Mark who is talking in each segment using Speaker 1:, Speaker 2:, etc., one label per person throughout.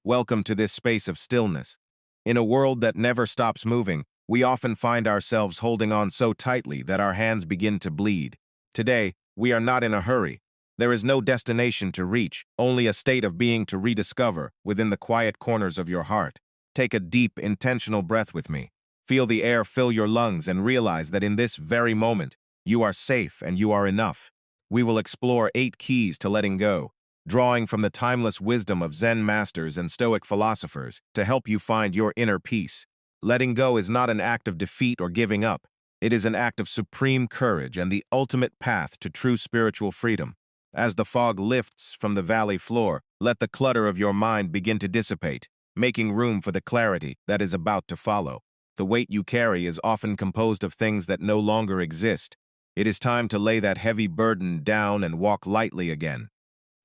Speaker 1: Welcome to this space of stillness. In a world that never stops moving, we often find ourselves holding on so tightly that our hands begin to bleed. Today, we are not in a hurry. There is no destination to reach, only a state of being to rediscover within the quiet corners of your heart. Take a deep, intentional breath with me. Feel the air fill your lungs and realize that in this very moment, you are safe and you are enough. We will explore 8 keys to letting go, drawing from the timeless wisdom of Zen masters and Stoic philosophers to help you find your inner peace. Letting go is not an act of defeat or giving up. It is an act of supreme courage and the ultimate path to true spiritual freedom. As the fog lifts from the valley floor, let the clutter of your mind begin to dissipate, making room for the clarity that is about to follow. The weight you carry is often composed of things that no longer exist. It is time to lay that heavy burden down and walk lightly again.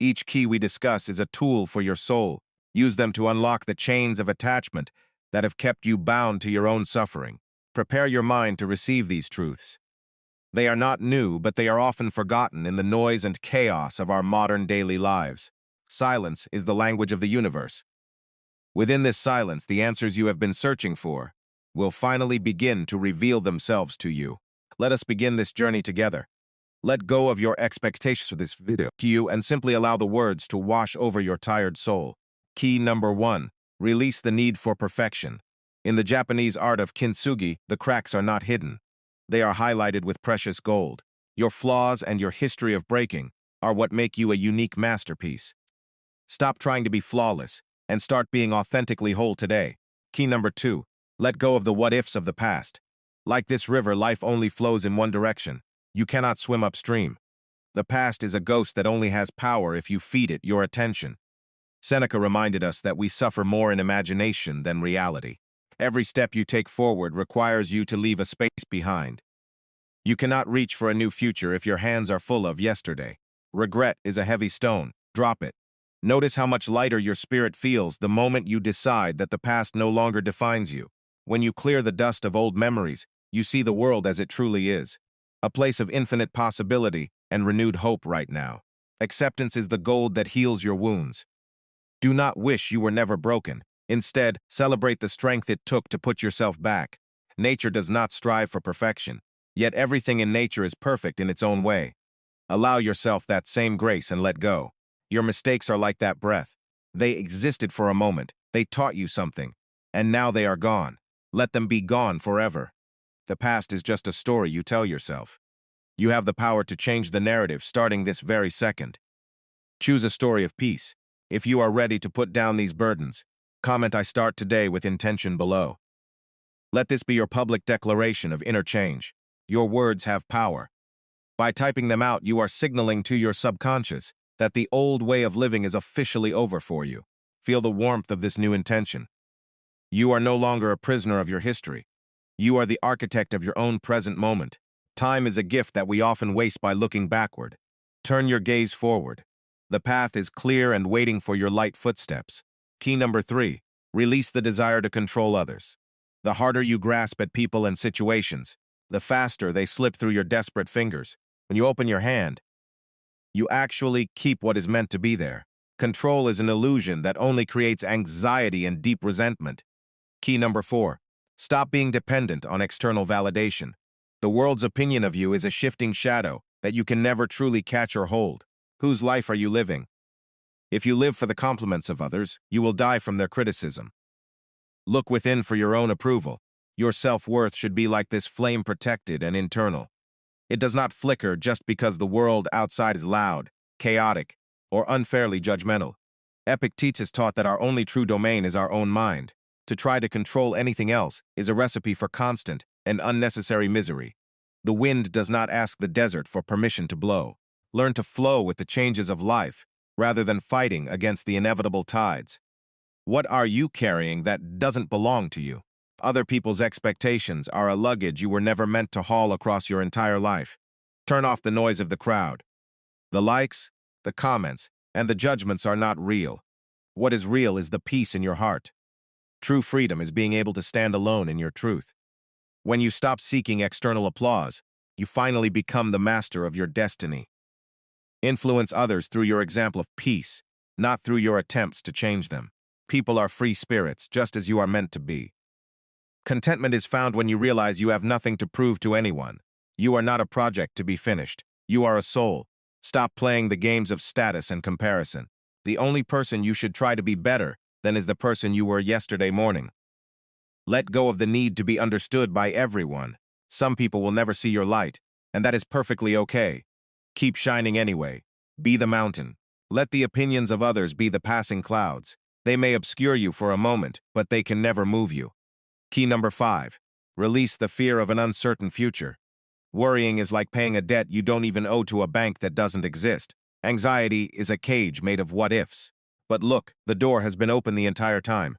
Speaker 1: Each key we discuss is a tool for your soul. Use them to unlock the chains of attachment that have kept you bound to your own suffering. Prepare your mind to receive these truths. They are not new, but they are often forgotten in the noise and chaos of our modern daily lives. Silence is the language of the universe. Within this silence, the answers you have been searching for will finally begin to reveal themselves to you. Let us begin this journey together. Let go of your expectations for this video to you and simply allow the words to wash over your tired soul. Key number 1. Release the need for perfection. In the Japanese art of kintsugi, the cracks are not hidden. They are highlighted with precious gold. Your flaws and your history of breaking are what make you a unique masterpiece. Stop trying to be flawless and start being authentically whole today. Key number 2. Let go of the what-ifs of the past. Like this river, life only flows in one direction. You cannot swim upstream. The past is a ghost that only has power if you feed it your attention. Seneca reminded us that we suffer more in imagination than reality. Every step you take forward requires you to leave a space behind. You cannot reach for a new future if your hands are full of yesterday. Regret is a heavy stone. Drop it. Notice how much lighter your spirit feels the moment you decide that the past no longer defines you. When you clear the dust of old memories, you see the world as it truly is. A place of infinite possibility and renewed hope right now. Acceptance is the gold that heals your wounds. Do not wish you were never broken. Instead, celebrate the strength it took to put yourself back. Nature does not strive for perfection, yet everything in nature is perfect in its own way. Allow yourself that same grace and let go. Your mistakes are like that breath. They existed for a moment, they taught you something, and now they are gone. Let them be gone forever. The past is just a story you tell yourself. You have the power to change the narrative starting this very second. Choose a story of peace. If you are ready to put down these burdens, comment "I start today with intention" below. Let this be your public declaration of inner change. Your words have power. By typing them out, you are signaling to your subconscious that the old way of living is officially over for you. Feel the warmth of this new intention. You are no longer a prisoner of your history. You are the architect of your own present moment. Time is a gift that we often waste by looking backward. Turn your gaze forward. The path is clear and waiting for your light footsteps. Key number 3. Release the desire to control others. The harder you grasp at people and situations, the faster they slip through your desperate fingers. When you open your hand, you actually keep what is meant to be there. Control is an illusion that only creates anxiety and deep resentment. Key number 4. Stop being dependent on external validation. The world's opinion of you is a shifting shadow that you can never truly catch or hold. Whose life are you living? If you live for the compliments of others, you will die from their criticism. Look within for your own approval. Your self-worth should be like this flame, protected and internal. It does not flicker just because the world outside is loud, chaotic, or unfairly judgmental. Epictetus taught that our only true domain is our own mind. To try to control anything else is a recipe for constant and unnecessary misery. The wind does not ask the desert for permission to blow. Learn to flow with the changes of life, rather than fighting against the inevitable tides. What are you carrying that doesn't belong to you? Other people's expectations are a luggage you were never meant to haul across your entire life. Turn off the noise of the crowd. The likes, the comments, and the judgments are not real. What is real is the peace in your heart. True freedom is being able to stand alone in your truth. When you stop seeking external applause, you finally become the master of your destiny. Influence others through your example of peace, not through your attempts to change them. People are free spirits, just as you are meant to be. Contentment is found when you realize you have nothing to prove to anyone. You are not a project to be finished. You are a soul. Stop playing the games of status and comparison. The only person you should try to be better than is the person you were yesterday morning. Let go of the need to be understood by everyone. Some people will never see your light, and that is perfectly okay. Keep shining anyway. Be the mountain. Let the opinions of others be the passing clouds. They may obscure you for a moment, but they can never move you. Key number 5. Release the fear of an uncertain future. Worrying is like paying a debt you don't even owe to a bank that doesn't exist. Anxiety is a cage made of what-ifs. But look, the door has been open the entire time.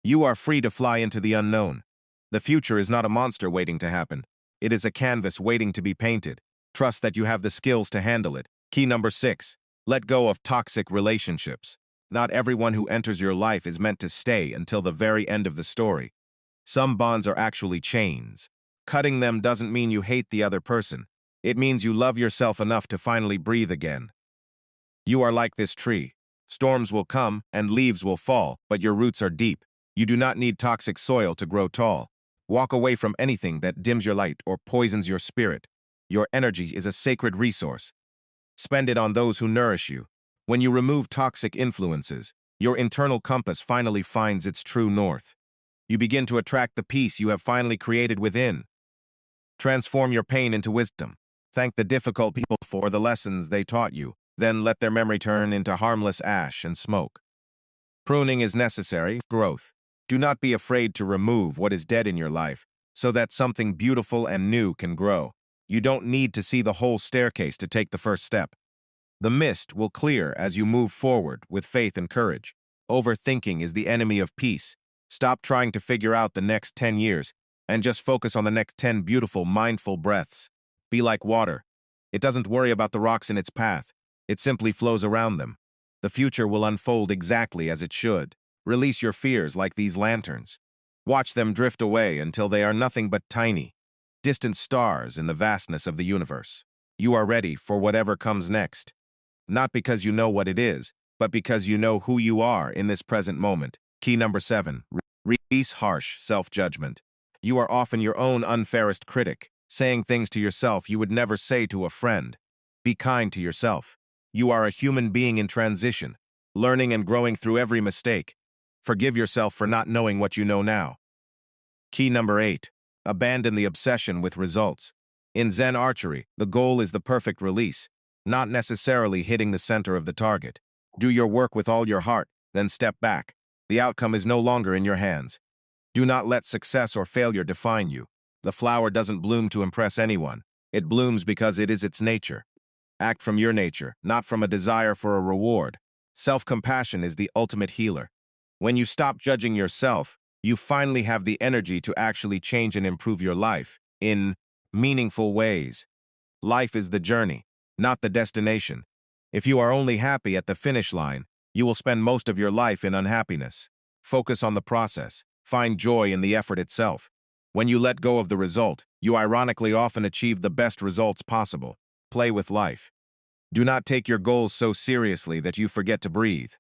Speaker 1: You are free to fly into the unknown. The future is not a monster waiting to happen. It is a canvas waiting to be painted. Trust that you have the skills to handle it. Key number 6. Let go of toxic relationships. Not everyone who enters your life is meant to stay until the very end of the story. Some bonds are actually chains. Cutting them doesn't mean you hate the other person. It means you love yourself enough to finally breathe again. You are like this tree. Storms will come and leaves will fall, but your roots are deep. You do not need toxic soil to grow tall. Walk away from anything that dims your light or poisons your spirit. Your energy is a sacred resource. Spend it on those who nourish you. When you remove toxic influences, your internal compass finally finds its true north. You begin to attract the peace you have finally created within. Transform your pain into wisdom. Thank the difficult people for the lessons they taught you, then let their memory turn into harmless ash and smoke. Pruning is necessary, growth. Do not be afraid to remove what is dead in your life, so that something beautiful and new can grow. You don't need to see the whole staircase to take the first step. The mist will clear as you move forward with faith and courage. Overthinking is the enemy of peace. Stop trying to figure out the next 10 years and just focus on the next 10 beautiful, mindful breaths. Be like water. It doesn't worry about the rocks in its path. It simply flows around them. The future will unfold exactly as it should. Release your fears like these lanterns. Watch them drift away until they are nothing but tiny, distant stars in the vastness of the universe. You are ready for whatever comes next. Not because you know what it is, but because you know who you are in this present moment. Key number 7. Release harsh self-judgment. You are often your own unfairest critic, saying things to yourself you would never say to a friend. Be kind to yourself. You are a human being in transition, learning and growing through every mistake. Forgive yourself for not knowing what you know now. Key number 8. Abandon the obsession with results. In Zen archery, the goal is the perfect release, not necessarily hitting the center of the target. Do your work with all your heart, then step back. The outcome is no longer in your hands. Do not let success or failure define you. The flower doesn't bloom to impress anyone. It blooms because it is its nature. Act from your nature, not from a desire for a reward. Self-compassion is the ultimate healer. When you stop judging yourself, you finally have the energy to actually change and improve your life in meaningful ways. Life is the journey, not the destination. If you are only happy at the finish line, you will spend most of your life in unhappiness. Focus on the process. Find joy in the effort itself. When you let go of the result, you ironically often achieve the best results possible. Play with life. Do not take your goals so seriously that you forget to breathe.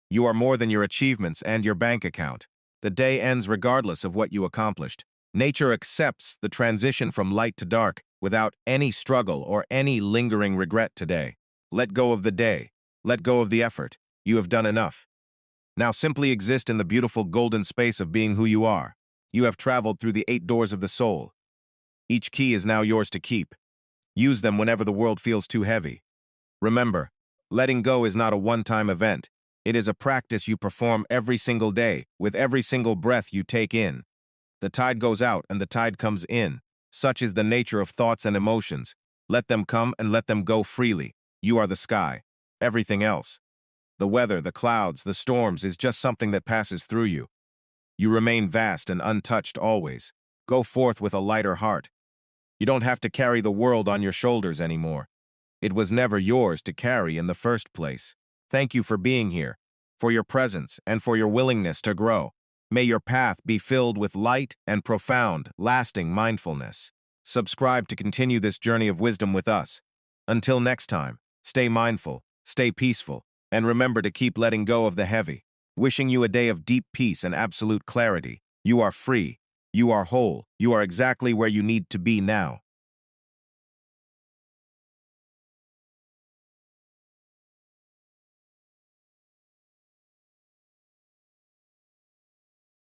Speaker 1: You are more than your achievements and your bank account. The day ends regardless of what you accomplished. Nature accepts the transition from light to dark without any struggle or any lingering regret today. Let go of the day. Let go of the effort. You have done enough. Now simply exist in the beautiful golden space of being who you are. You have traveled through the 8 doors of the soul. Each key is now yours to keep. Use them whenever the world feels too heavy. Remember, letting go is not a one-time event. It is a practice you perform every single day, with every single breath you take in. The tide goes out and the tide comes in. Such is the nature of thoughts and emotions. Let them come and let them go freely. You are the sky. Everything else, the weather, the clouds, the storms, is just something that passes through you. You remain vast and untouched always. Go forth with a lighter heart. You don't have to carry the world on your shoulders anymore. It was never yours to carry in the first place. Thank you for being here, for your presence, and for your willingness to grow. May your path be filled with light and profound, lasting mindfulness. Subscribe to continue this journey of wisdom with us. Until next time, stay mindful, stay peaceful, and remember to keep letting go of the heavy. wishing you a day of deep peace and absolute clarity. You are free. You are whole. You are exactly where you need to be now.